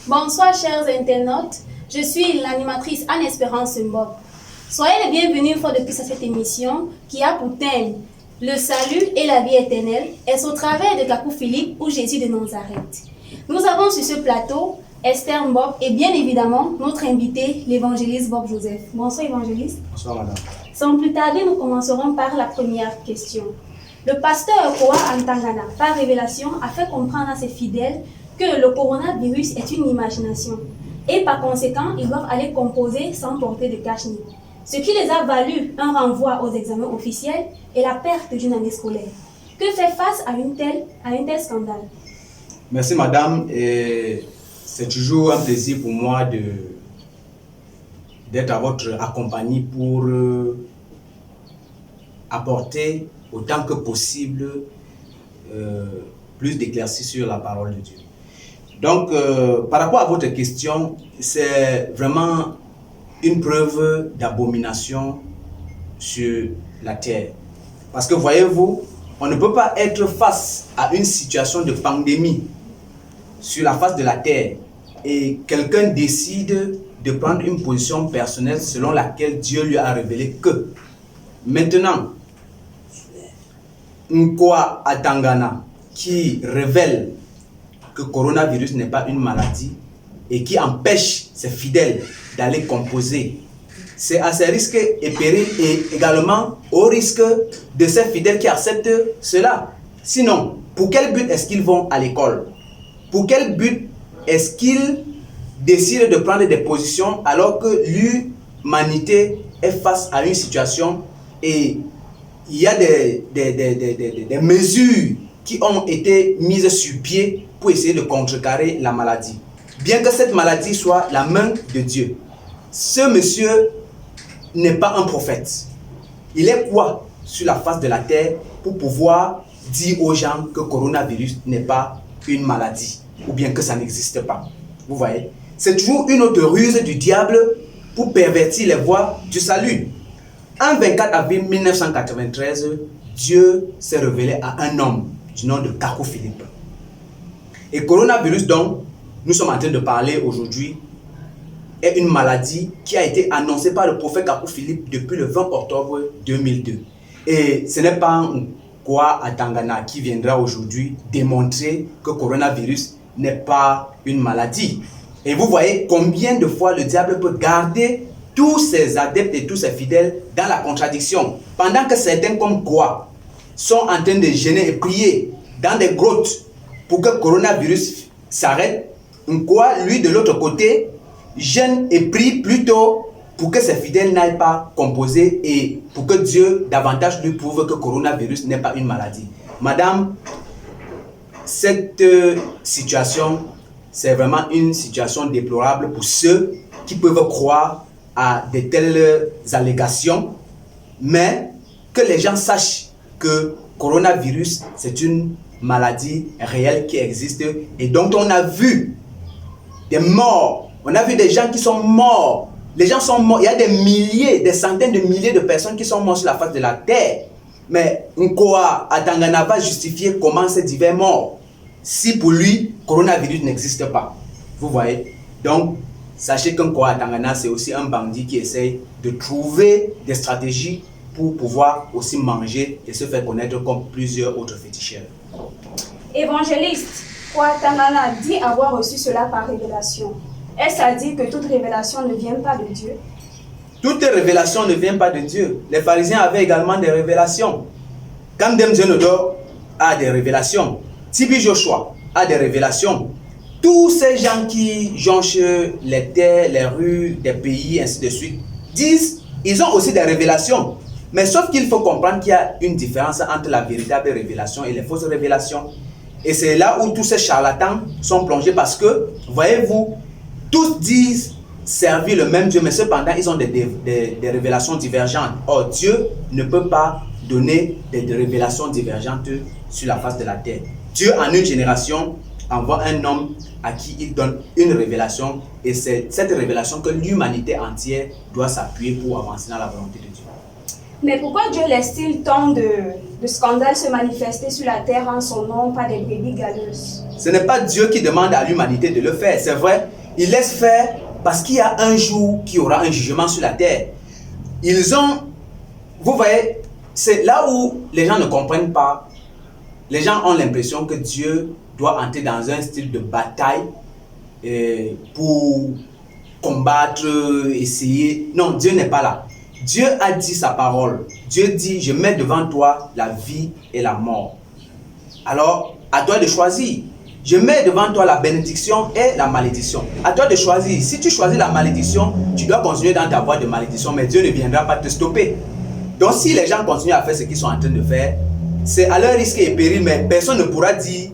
Bonsoir chers internautes, je suis l'animatrice Anne-Espérance Mbob. Soyez les bienvenus une fois de plus à cette émission qui a pour thème le salut et la vie éternelle est au travers de Kakou Philippe ou Jésus de Nazareth. Nous avons sur ce plateau Esther Mbob et bien évidemment notre invité l'évangéliste Bob Joseph. Bonsoir évangéliste. Bonsoir madame. Sans plus tarder, nous commencerons par la première question. Le pasteur Koa Antangana, par révélation, a fait comprendre à ses fidèles que le coronavirus est une imagination et par conséquent, ils doivent aller composer sans porter de cache-nez. Ce qui les a valu un renvoi aux examens officiels et la perte d'une année scolaire. Que faire face à un tel scandale? Merci madame, et c'est toujours un plaisir pour moi d'être à votre compagnie pour apporter autant que possible plus d'éclaircies sur la parole de Dieu. Donc, par rapport à votre question, c'est vraiment une preuve d'abomination sur la terre. Parce que voyez-vous, on ne peut pas être face à une situation de pandémie sur la face de la terre et quelqu'un décide de prendre une position personnelle selon laquelle Dieu lui a révélé que maintenant, Nkoa Atangana qui révèle que le coronavirus n'est pas une maladie et qui empêche ses fidèles d'aller composer, c'est à ses risques et périls et également au risque de ses fidèles qui acceptent cela. Sinon, pour quel but est-ce qu'ils vont à l'école? Pour quel but est-ce qu'ils décident de prendre des positions alors que l'humanité est face à une situation et il y a des mesures qui ont été mises sur pied pour essayer de contrecarrer la maladie. Bien que cette maladie soit la main de Dieu, ce monsieur n'est pas un prophète. Il est quoi sur la face de la terre pour pouvoir dire aux gens que le coronavirus n'est pas une maladie ou bien que ça n'existe pas? Vous voyez, c'est toujours une autre ruse du diable pour pervertir les voies du salut. En 24 avril 1993, Dieu s'est révélé à un homme du nom de Kakou Philippe. Et coronavirus dont nous sommes en train de parler aujourd'hui est une maladie qui a été annoncée par le prophète Kakou Philippe depuis le 20 octobre 2002. Et ce n'est pas Nkoa Atangana qui viendra aujourd'hui démontrer que le coronavirus n'est pas une maladie. Et vous voyez combien de fois le diable peut garder tous ses adeptes et tous ses fidèles dans la contradiction. Pendant que certains comme Koa sont en train de jeûner et prier dans des grottes pour que le coronavirus s'arrête, Nkoa, lui de l'autre côté, jeûne et prie plutôt pour que ses fidèles n'aillent pas composer et pour que Dieu davantage lui prouve que le coronavirus n'est pas une maladie. Madame, cette situation, c'est vraiment une situation déplorable pour ceux qui peuvent croire à de telles allégations, mais que les gens sachent que le coronavirus, c'est une maladie réelle qui existe et dont on a vu des morts. On a vu des gens qui sont morts. Les gens sont morts. Il y a des milliers, des centaines de milliers de personnes qui sont mortes sur la face de la terre. Mais Nkoa Atangana va justifier comment ces divers morts si pour lui, le coronavirus n'existe pas. Vous voyez? Donc, sachez qu'un Nkoa Atangana, c'est aussi un bandit qui essaye de trouver des stratégies pour pouvoir aussi manger et se faire connaître comme plusieurs autres féticheurs. Évangéliste, Nkoa Atangana dit avoir reçu cela par révélation. Est-ce à dire que toute révélation ne vient pas de Dieu? Toute révélation ne vient pas de Dieu. Les pharisiens avaient également des révélations. Kandem Zenodor a des révélations. Tibi Joshua a des révélations. Tous ces gens qui jonchent les terres, les rues des pays, ainsi de suite, disent, ils ont aussi des révélations. Mais sauf qu'il faut comprendre qu'il y a une différence entre la véritable révélation et les fausses révélations. Et c'est là où tous ces charlatans sont plongés parce que, voyez-vous, tous disent servir le même Dieu, mais cependant, ils ont des révélations divergentes. Or, Dieu ne peut pas donner des révélations divergentes sur la face de la terre. Dieu, en une génération, envoie un homme à qui il donne une révélation et c'est cette révélation que l'humanité entière doit s'appuyer pour avancer dans la volonté de Dieu. Mais pourquoi Dieu laisse-t-il tant de scandales se manifester sur la terre en son nom, pas des brebis galeuses? Ce n'est pas Dieu qui demande à l'humanité de le faire, c'est vrai. Il laisse faire parce qu'il y a un jour qui aura un jugement sur la terre. Vous voyez, c'est là où les gens ne comprennent pas. Les gens ont l'impression que Dieu doit entrer dans un style de bataille pour combattre, essayer. Non, Dieu n'est pas là. Dieu a dit sa parole. Dieu dit, je mets devant toi la vie et la mort. Alors, à toi de choisir. Je mets devant toi la bénédiction et la malédiction. À toi de choisir. Si tu choisis la malédiction, tu dois continuer dans ta voie de malédiction, mais Dieu ne viendra pas te stopper. Donc, si les gens continuent à faire ce qu'ils sont en train de faire, c'est à leur risque et péril, mais personne ne pourra dire,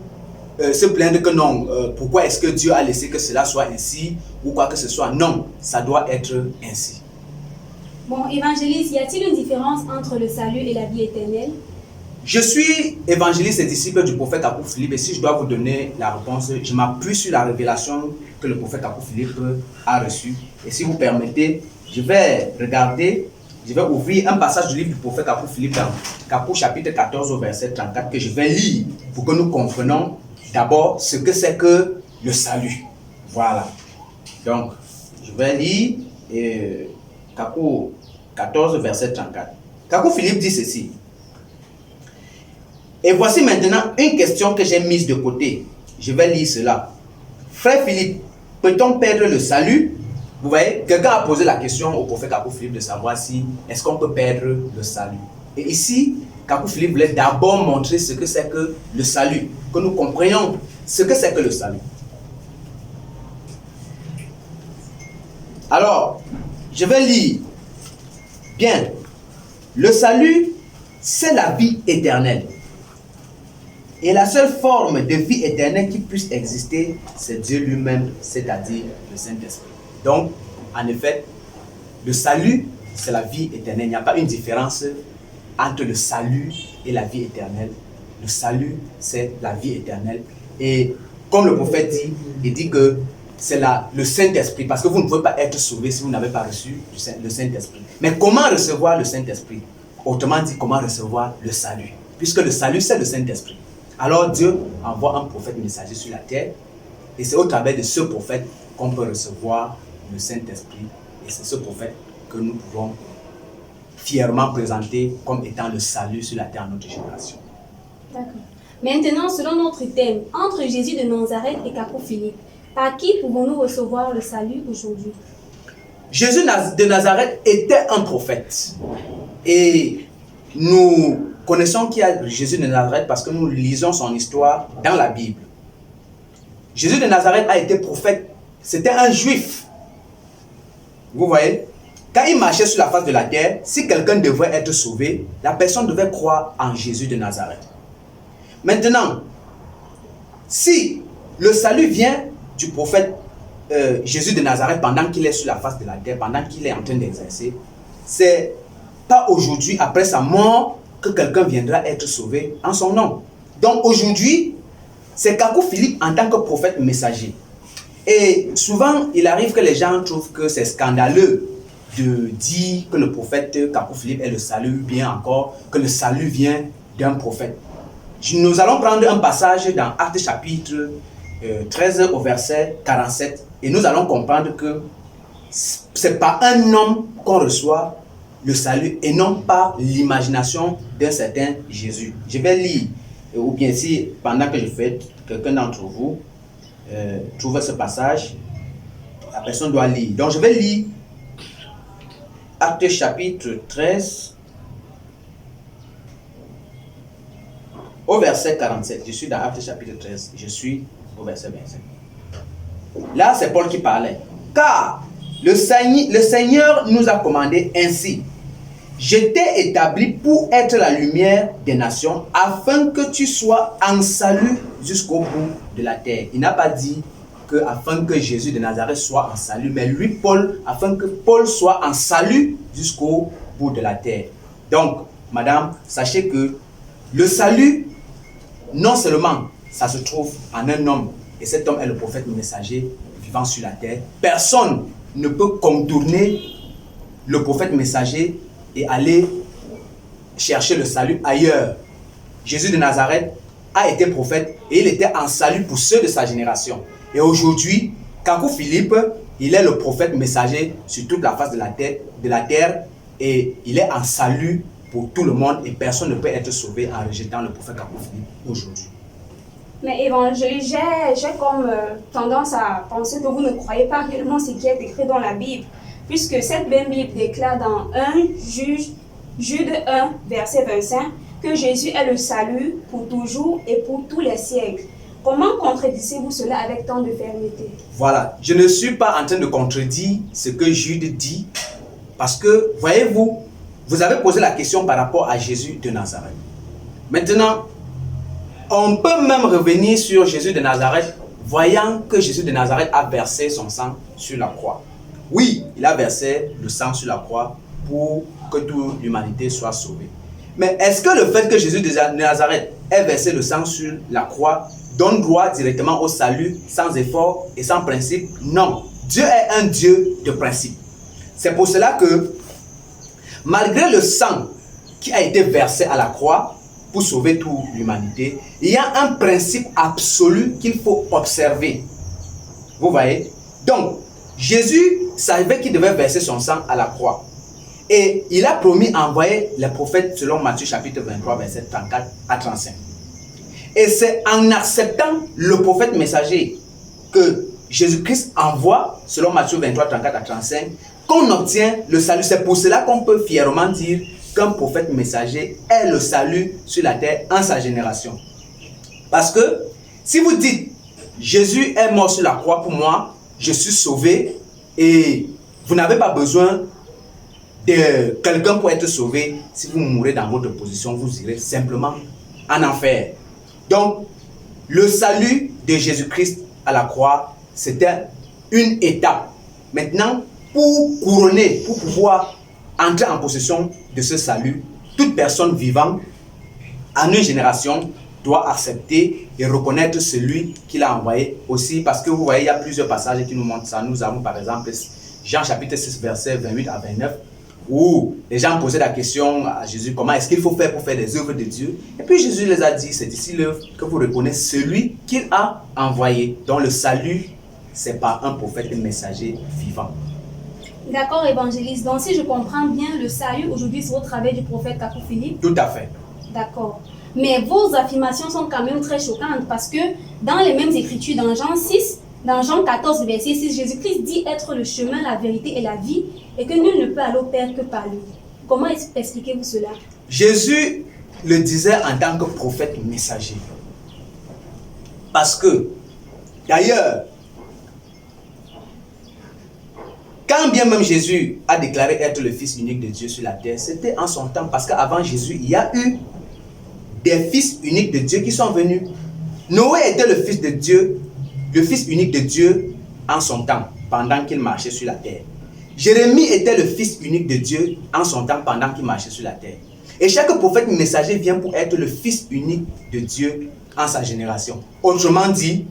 se plaindre que non, pourquoi est-ce que Dieu a laissé que cela soit ainsi, ou quoi que ce soit. Non, ça doit être ainsi. Bon, évangéliste, y a-t-il une différence entre le salut et la vie éternelle? Je suis évangéliste et disciple du prophète Apôtre Philippe, et si je dois vous donner la réponse, je m'appuie sur la révélation que le prophète Apôtre Philippe a reçue. Et si vous permettez, je vais ouvrir un passage du livre du prophète Apôtre Philippe dans Capot chapitre 14 au verset 34 que je vais lire pour que nous comprenions d'abord ce que c'est que le salut. Voilà. Donc, je vais lire Capot 14 verset 34. Capot Philippe dit ceci. Et voici maintenant une question que j'ai mise de côté. Je vais lire cela. Frère Philippe, peut-on perdre le salut? Vous voyez, quelqu'un a posé la question au prophète Capot Philippe de savoir si est-ce qu'on peut perdre le salut. Et ici, Capot Philippe voulait d'abord montrer ce que c'est que le salut, que nous comprenions ce que c'est que le salut. Alors, je vais lire. Bien, le salut, c'est la vie éternelle. Et la seule forme de vie éternelle qui puisse exister, c'est Dieu lui-même, c'est-à-dire le Saint-Esprit. Donc, en effet, le salut, c'est la vie éternelle. Il n'y a pas une différence entre le salut et la vie éternelle. Le salut, c'est la vie éternelle. Et comme le prophète dit, il dit que c'est le Saint-Esprit, parce que vous ne pouvez pas être sauvé si vous n'avez pas reçu le Saint-Esprit. Mais comment recevoir le Saint-Esprit? Autrement dit, comment recevoir le salut? Puisque le salut, c'est le Saint-Esprit. Alors Dieu envoie un prophète messager sur la terre, et c'est au travers de ce prophète qu'on peut recevoir le Saint-Esprit, et c'est ce prophète que nous pouvons fièrement présenter comme étant le salut sur la terre en notre génération. D'accord. Maintenant, selon notre thème, entre Jésus de Nazareth et Capot Philippe, par qui pouvons-nous recevoir le salut aujourd'hui? Jésus de Nazareth était un prophète, et nous connaissons qui est Jésus de Nazareth parce que nous lisons son histoire dans la Bible. Jésus de Nazareth a été prophète, c'était un juif. Vous voyez, quand il marchait sur la face de la terre, si quelqu'un devait être sauvé, la personne devait croire en Jésus de Nazareth. Maintenant, si le salut vient du prophète Jésus de Nazareth pendant qu'il est sur la face de la terre, pendant qu'il est en train d'exercer, c'est pas aujourd'hui, après sa mort, que quelqu'un viendra être sauvé en son nom. Donc aujourd'hui, c'est Capot Philippe en tant que prophète messager. Et souvent, il arrive que les gens trouvent que c'est scandaleux de dire que le prophète Capot Philippe est le salut, bien encore que le salut vient d'un prophète. Nous allons prendre un passage dans Actes chapitre 13 au verset 47 et nous allons comprendre que c'est par un homme qu'on reçoit le salut et non par l'imagination d'un certain Jésus. Je vais lire, ou bien si pendant que je fais, quelqu'un d'entre vous trouve ce passage, la personne doit lire. Donc je vais lire Actes chapitre 13 au verset 47. Je suis dans Actes chapitre 13, je suis au verset 25. Là c'est Paul qui parlait. Car le Seigneur nous a commandé ainsi. Je t'ai établi pour être la lumière des nations, afin que tu sois en salut jusqu'au bout de la terre. Il n'a pas dit que afin que Jésus de Nazareth soit en salut, mais lui, Paul, afin que Paul soit en salut jusqu'au bout de la terre. Donc, madame, sachez que le salut, non seulement ça se trouve en un homme, et cet homme est le prophète messager vivant sur la terre. Personne ne peut contourner le prophète messager et aller chercher le salut ailleurs. Jésus de Nazareth a été prophète et il était en salut pour ceux de sa génération. Et aujourd'hui, Kakou Philippe, il est le prophète messager sur toute la face de la terre et il est en salut pour tout le monde et personne ne peut être sauvé en rejetant le prophète Kakou Philippe aujourd'hui. Mais évangéliste, j'ai comme tendance à penser que vous ne croyez pas réellement ce qui est écrit dans la Bible, puisque cette même Bible déclare dans 1 Jude 1, verset 25, que Jésus est le salut pour toujours et pour tous les siècles. Comment contredisez-vous cela avec tant de fermeté? Voilà, je ne suis pas en train de contredire ce que Jude dit, parce que, voyez-vous, vous avez posé la question par rapport à Jésus de Nazareth. Maintenant, on peut même revenir sur Jésus de Nazareth, voyant que Jésus de Nazareth a versé son sang sur la croix. Oui, il a versé le sang sur la croix pour que toute l'humanité soit sauvée. Mais est-ce que le fait que Jésus de Nazareth ait versé le sang sur la croix donne droit directement au salut sans effort et sans principe? Non. Dieu est un Dieu de principe. C'est pour cela que, malgré le sang qui a été versé à la croix pour sauver toute l'humanité, il y a un principe absolu qu'il faut observer. Vous voyez? Donc, Jésus savait qu'il devait verser son sang à la croix. Et il a promis d'envoyer les prophètes selon Matthieu chapitre 23, verset 34 à 35. Et c'est en acceptant le prophète messager que Jésus-Christ envoie, selon Matthieu 23, 34 à 35, qu'on obtient le salut. C'est pour cela qu'on peut fièrement dire qu'un prophète messager est le salut sur la terre en sa génération. Parce que si vous dites Jésus est mort sur la croix pour moi, je suis sauvé et vous n'avez pas besoin de quelqu'un pour être sauvé. Si vous mourrez dans votre position, vous irez simplement en enfer. Donc, le salut de Jésus-Christ à la croix, c'était une étape. Maintenant, pour couronner, pour pouvoir entrer en possession de ce salut, toute personne vivante en une génération doit accepter et reconnaître celui qu'il a envoyé aussi. Parce que vous voyez, il y a plusieurs passages qui nous montrent ça. Nous avons par exemple Jean chapitre 6, versets 28 à 29, où les gens posaient la question à Jésus, comment est-ce qu'il faut faire pour faire les œuvres de Dieu? Et puis Jésus les a dit, c'est ici l'œuvre que vous reconnaissez celui qu'il a envoyé. Donc le salut, c'est pas un prophète, un messager vivant. D'accord, évangéliste. Donc si je comprends bien, le salut aujourd'hui c'est au travers du prophète Kakou Philippe? Tout à fait. D'accord. Mais vos affirmations sont quand même très choquantes parce que dans les mêmes écritures, dans Jean 6, dans Jean 14, verset 6, Jésus-Christ dit être le chemin, la vérité et la vie et que nul ne peut aller au Père que par lui. Comment expliquez-vous cela? Jésus le disait en tant que prophète messager. Parce que, d'ailleurs, quand bien même Jésus a déclaré être le Fils unique de Dieu sur la terre, c'était en son temps. Parce qu'avant Jésus, il y a eu des fils uniques de Dieu qui sont venus. Noé était le fils de Dieu, le fils unique de Dieu en son temps, pendant qu'il marchait sur la terre. Jérémie était le fils unique de Dieu en son temps, pendant qu'il marchait sur la terre. Et chaque prophète messager vient pour être le fils unique de Dieu en sa génération. Autrement dit,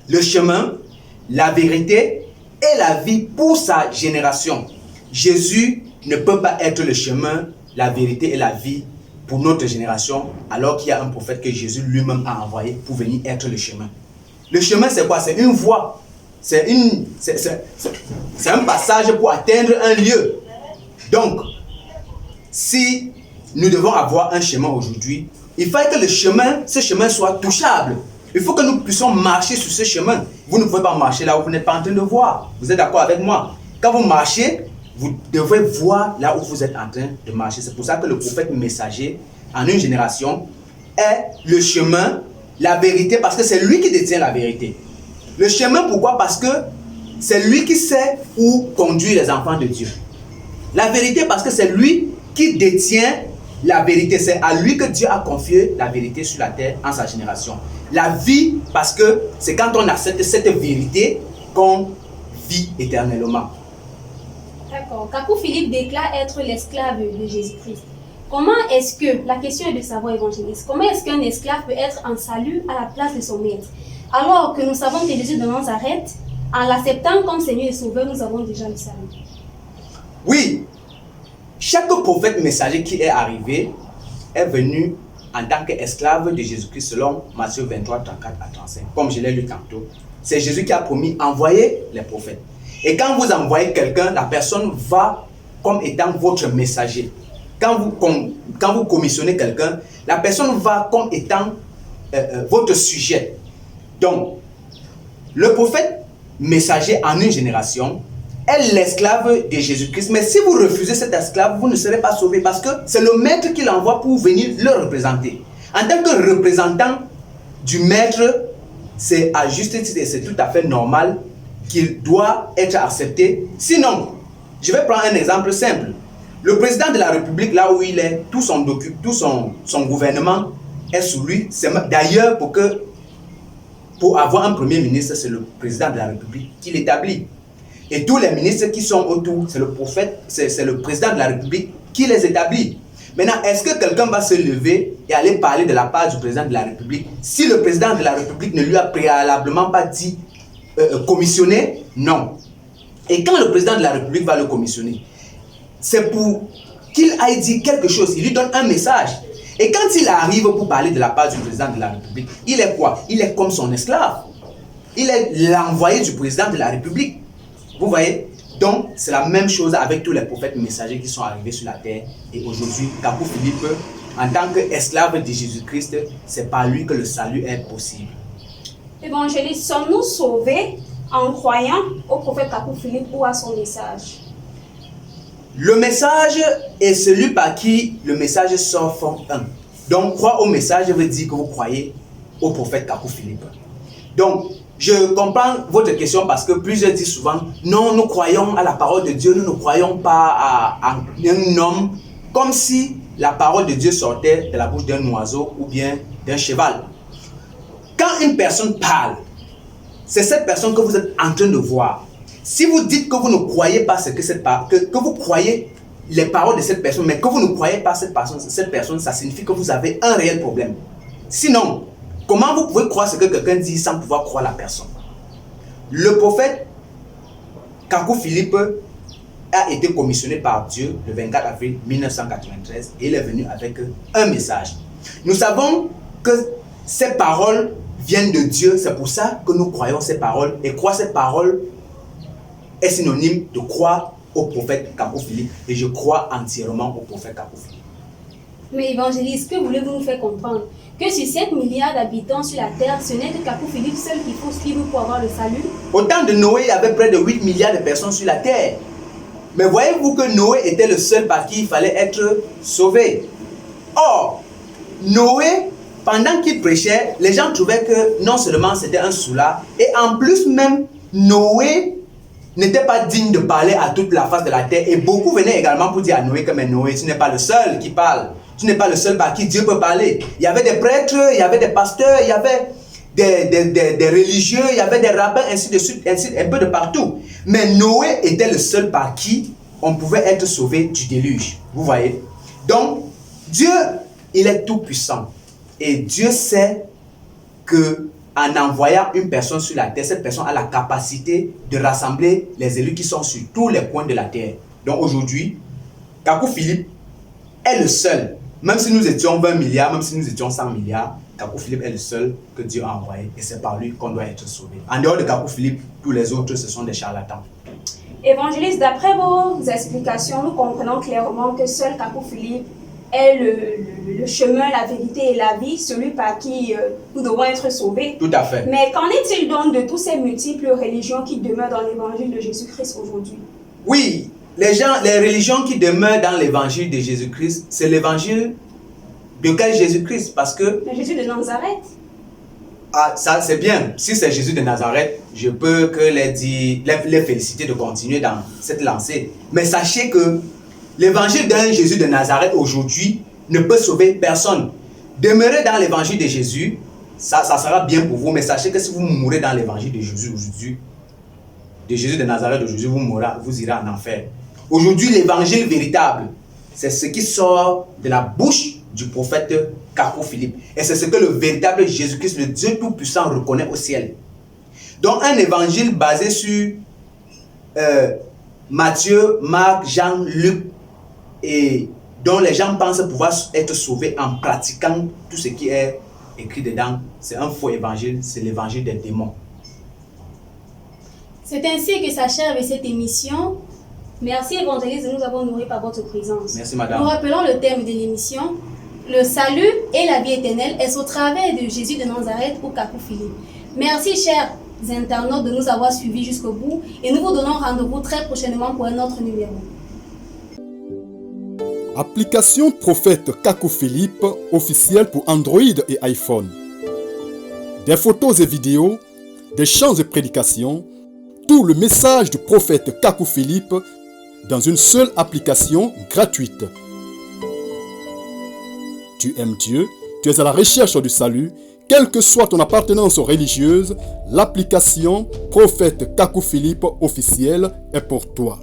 le chemin, la vérité et la vie pour sa génération. Jésus ne peut pas être le chemin, la vérité et la vie pour notre génération, alors qu'il y a un prophète que Jésus lui-même a envoyé pour venir être le chemin. Le chemin, c'est quoi? C'est une voie. C'est un passage pour atteindre un lieu. Donc, si nous devons avoir un chemin aujourd'hui, il faut que ce chemin soit touchable. Il faut que nous puissions marcher sur ce chemin. Vous ne pouvez pas marcher là où vous n'êtes pas en train de voir. Vous êtes d'accord avec moi? Quand vous marchez, vous devez voir là où vous êtes en train de marcher. C'est pour ça que le prophète messager, en une génération, est le chemin, la vérité, parce que c'est lui qui détient la vérité. Le chemin, pourquoi? Parce que c'est lui qui sait où conduire les enfants de Dieu. La vérité, parce que c'est lui qui détient la vérité. C'est à lui que Dieu a confié la vérité sur la terre en sa génération. La vie, parce que c'est quand on accepte cette vérité qu'on vit éternellement. D'accord. Kakou Philippe déclare être l'esclave de Jésus-Christ. Comment est-ce que, la question est de savoir, évangéliste, comment est-ce qu'un esclave peut être en salut à la place de son maître? Alors que nous savons que Jésus de Nazareth, en l'acceptant comme Seigneur et Sauveur, nous avons déjà le salut. Oui, chaque prophète messager qui est arrivé est venu en tant qu'esclave de Jésus-Christ selon Matthieu 23, 34 à 35. Comme je l'ai lu tantôt, c'est Jésus qui a promis envoyer les prophètes. Et quand vous envoyez quelqu'un, la personne va comme étant votre messager. Quand vous commissionnez quelqu'un, la personne va comme étant votre sujet. Donc, le prophète messager en une génération est l'esclave de Jésus-Christ. Mais si vous refusez cet esclave, vous ne serez pas sauvé parce que c'est le maître qui l'envoie pour venir le représenter. En tant que représentant du maître, c'est à juste titre et c'est tout à fait normal qu'il doit être accepté. Sinon, je vais prendre un exemple simple. Le président de la République, là où il est, tout son gouvernement est sous lui. C'est d'ailleurs pour avoir un premier ministre, c'est le président de la République qui l'établit. Et tous les ministres qui sont autour, c'est le président de la République qui les établit. Maintenant, est-ce que quelqu'un va se lever et aller parler de la part du président de la République si le président de la République ne lui a préalablement pas dit commissionner? Non. Et quand le président de la République va le commissionner, c'est pour qu'il aille dire quelque chose. Il lui donne un message. Et quand il arrive pour parler de la part du président de la République, il est quoi? Il est comme son esclave. Il est l'envoyé du président de la République. Vous voyez? Donc, c'est la même chose avec tous les prophètes messagers qui sont arrivés sur la terre. Et aujourd'hui, Kakou Philippe, en tant qu'esclave de Jésus-Christ, c'est par lui que le salut est possible. Évangéliste, sommes-nous sauvés en croyant au prophète Kakou Philippe ou à son message? Le message est celui par qui le message sort forme 1. Donc, croire au message veut dire que vous croyez au prophète Kakou Philippe. Donc, je comprends votre question parce que plusieurs disent souvent, non, nous croyons à la parole de Dieu, nous ne croyons pas à un homme, comme si la parole de Dieu sortait de la bouche d'un oiseau ou bien d'un cheval. Quand une personne parle, c'est cette personne que vous êtes en train de voir. Si vous dites que vous ne croyez pas que vous croyez les paroles de cette personne, mais que vous ne croyez pas cette personne, ça signifie que vous avez un réel problème. Sinon, comment vous pouvez croire ce que quelqu'un dit sans pouvoir croire la personne? Le prophète Kakou Philippe a été commissionné par Dieu le 24 avril 1993 et il est venu avec un message. Nous savons que ces paroles viennent de Dieu, c'est pour ça que nous croyons ces paroles. Et croire ces paroles est synonyme de croire au prophète Kakou Philippe. Et je crois entièrement au prophète Kakou Philippe. Mais évangéliste, que voulez-vous nous faire comprendre? Que sur 7 milliards d'habitants sur la terre, ce n'est que Kakou Philippe seul qu'il faut suivre pour avoir le salut? Au temps de Noé, il y avait près de 8 milliards de personnes sur la terre. Mais voyez-vous que Noé était le seul par qui il fallait être sauvé. Or, Noé, pendant qu'il prêchait, les gens trouvaient que non seulement c'était un soulard, et en plus même, Noé n'était pas digne de parler à toute la face de la terre. Et beaucoup venaient également pour dire à Noé que mais Noé, tu n'es pas le seul qui parle. Tu n'es pas le seul par qui Dieu peut parler. Il y avait des prêtres, il y avait des pasteurs, il y avait des religieux, il y avait des rabbins, ainsi de suite, un peu de partout. Mais Noé était le seul par qui on pouvait être sauvé du déluge. Vous voyez? Donc, Dieu, il est tout puissant. Et Dieu sait que en envoyant une personne sur la terre, cette personne a la capacité de rassembler les élus qui sont sur tous les coins de la terre. Donc aujourd'hui, Kakou Philippe est le seul. Même si nous étions 20 milliards, même si nous étions 100 milliards, Kakou Philippe est le seul que Dieu a envoyé. Et c'est par lui qu'on doit être sauvé. En dehors de Kakou Philippe, tous les autres, ce sont des charlatans. Évangéliste, d'après vos explications, nous comprenons clairement que seul Kakou Philippe est le chemin, la vérité et la vie, celui par qui nous devons être sauvés. Tout à fait. Mais qu'en est-il donc de toutes ces multiples religions qui demeurent dans l'évangile de Jésus-Christ aujourd'hui? Oui, les religions qui demeurent dans l'évangile de Jésus-Christ, c'est l'évangile de quel Jésus-Christ? Parce que... Le Jésus de Nazareth. Ah, ça c'est bien. Si c'est Jésus de Nazareth, je peux que les féliciter de continuer dans cette lancée. Mais sachez que l'évangile d'un Jésus de Nazareth aujourd'hui ne peut sauver personne. Demeurez dans l'évangile de Jésus, ça sera bien pour vous, mais sachez que si vous mourrez dans l'évangile de Jésus aujourd'hui, de Jésus de Nazareth aujourd'hui, vous irez en enfer. Aujourd'hui, l'évangile véritable, c'est ce qui sort de la bouche du prophète Kakou Philippe. Et c'est ce que le véritable Jésus-Christ, le Dieu Tout-Puissant, reconnaît au ciel. Donc un évangile basé sur Matthieu, Marc, Jean, Luc, et dont les gens pensent pouvoir être sauvés en pratiquant tout ce qui est écrit dedans, c'est un faux évangile, c'est l'évangile des démons. C'est ainsi que s'achève cette émission. Merci évangéliste de nous avoir nourris par votre présence. Merci madame. Nous rappelons le thème de l'émission. Le salut et la vie éternelle est au travers de Jésus de Nazareth ou Kakou Philippe. Merci chers internautes de nous avoir suivis jusqu'au bout et nous vous donnons rendez-vous très prochainement pour un autre numéro. Application Prophète Kakou Philippe officielle pour Android et iPhone. Des photos et vidéos, des chants de prédication, tout le message du prophète Kakou Philippe dans une seule application gratuite. Tu aimes Dieu, tu es à la recherche du salut, quelle que soit ton appartenance religieuse, l'application Prophète Kakou Philippe officielle est pour toi.